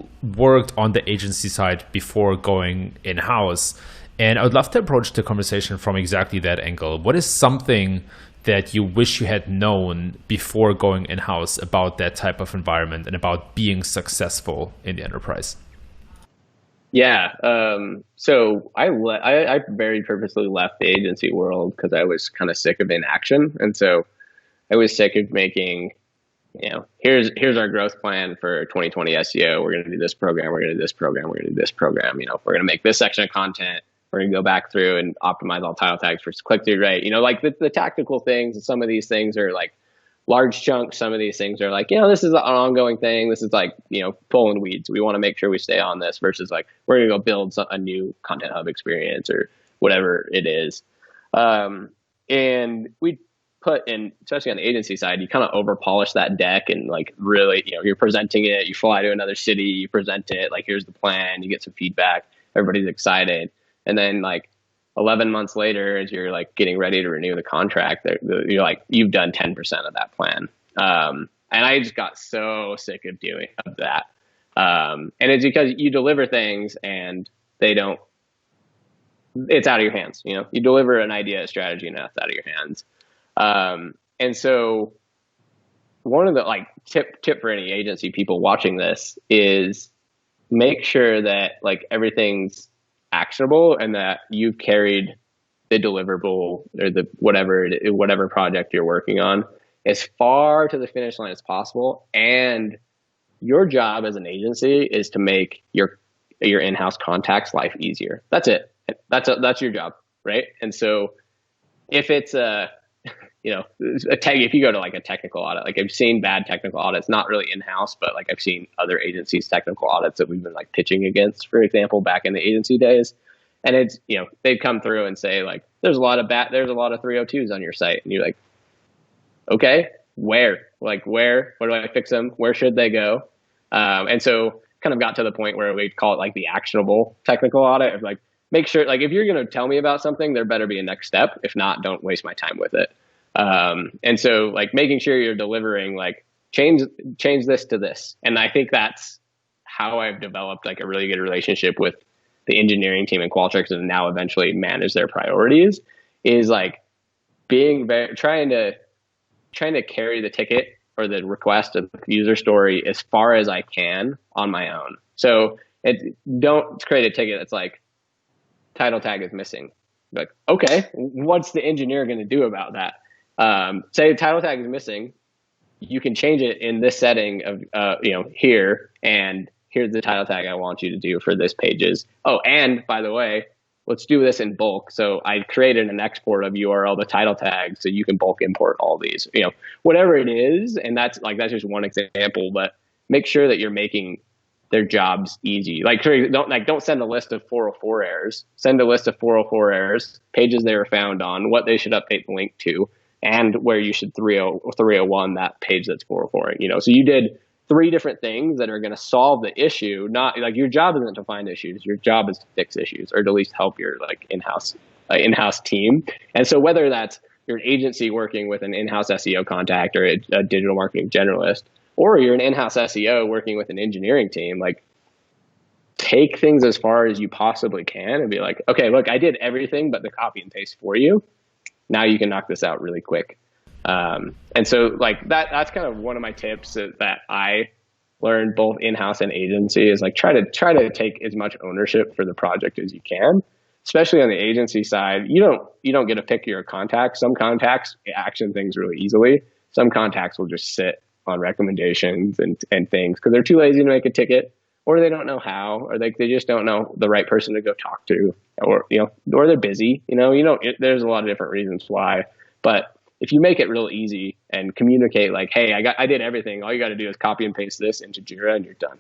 you worked on the agency side before going in-house. And I would love to approach the conversation from exactly that angle. What is something that you wish you had known before going in-house about that type of environment and about being successful in the enterprise? Yeah. So I very purposely left the agency world because I was kind of sick of inaction. And so I was sick of making, here's our growth plan for 2020 SEO. We're going to do this program. We're going to do this program. We're going to do this program. We're going to make this section of content. We're going to go back through and optimize all title tags for click-through rate. Like the tactical things, and some of these things are like large chunks. Some of these things are like, this is an ongoing thing. This is like, pulling weeds. We want to make sure we stay on this versus like, we're going to go build a new content hub experience or whatever it is. And we put in, especially on the agency side, you kind of over polish that deck and like really, you're presenting it, you fly to another city, you present it, like, here's the plan, you get some feedback, everybody's excited. And then like 11 months later, as you're like getting ready to renew the contract, you're like, you've done 10% of that plan. And I just got so sick of doing that. And it's because you deliver things and it's out of your hands. You deliver an idea, a strategy, and that's out of your hands. And so one of the like tip for any agency people watching this is make sure that like everything's actionable and that you've carried the deliverable or the whatever project you're working on as far to the finish line as possible. And your job as an agency is to make your in-house contacts' life easier. That's it. That's your job, right? And so if it's if you go to like a technical audit, like I've seen bad technical audits, not really in-house, but like I've seen other agencies' technical audits that we've been like pitching against, for example, back in the agency days. And it's, they'd come through and say like, there's a lot of 302s on your site. And you're like, okay, where do I fix them? Where should they go? And so kind of got to the point where we'd call it like the actionable technical audit of like, make sure, like, if you're going to tell me about something, there better be a next step. If not, don't waste my time with it. And so like making sure you're delivering, like change this to this. And I think that's how I've developed like a really good relationship with the engineering team in Qualtrics and now eventually manage their priorities is like trying to carry the ticket or the request of the user story as far as I can on my own. So don't create a ticket that's like, title tag is missing. Like, okay, what's the engineer going to do about that? Say the title tag is missing. You can change it in this setting of, here, and here's the title tag I want you to do for this pages. Oh, and by the way, let's do this in bulk. So I created an export of URL, the title tag, so you can bulk import all these, whatever it is. And that's just one example, but make sure that you're making their jobs easy. Like don't send a list of 404 errors. Send a list of 404 errors, pages they were found on, what they should update the link to, and where you should 301 that page that's 404. So you did 3 different things that are going to solve the issue. Not like your job isn't to find issues. Your job is to fix issues, or to at least help your like in-house team. And so whether that's your agency working with an in-house SEO contact or a digital marketing generalist, or you're an in-house SEO working with an engineering team, like take things as far as you possibly can and be like, okay, look, I did everything but the copy and paste for you. Now you can knock this out really quick. And so like that's kind of one of my tips that I learned both in-house and agency is like try to take as much ownership for the project as you can, especially on the agency side. You don't get to pick your contacts. Some contacts action things really easily. Some contacts will just sit on recommendations and things because they're too lazy to make a ticket, or they don't know how, or they just don't know the right person to go talk to, or or they're busy. There's a lot of different reasons why. But if you make it real easy and communicate like, hey, I did everything. All you got to do is copy and paste this into Jira and you're done.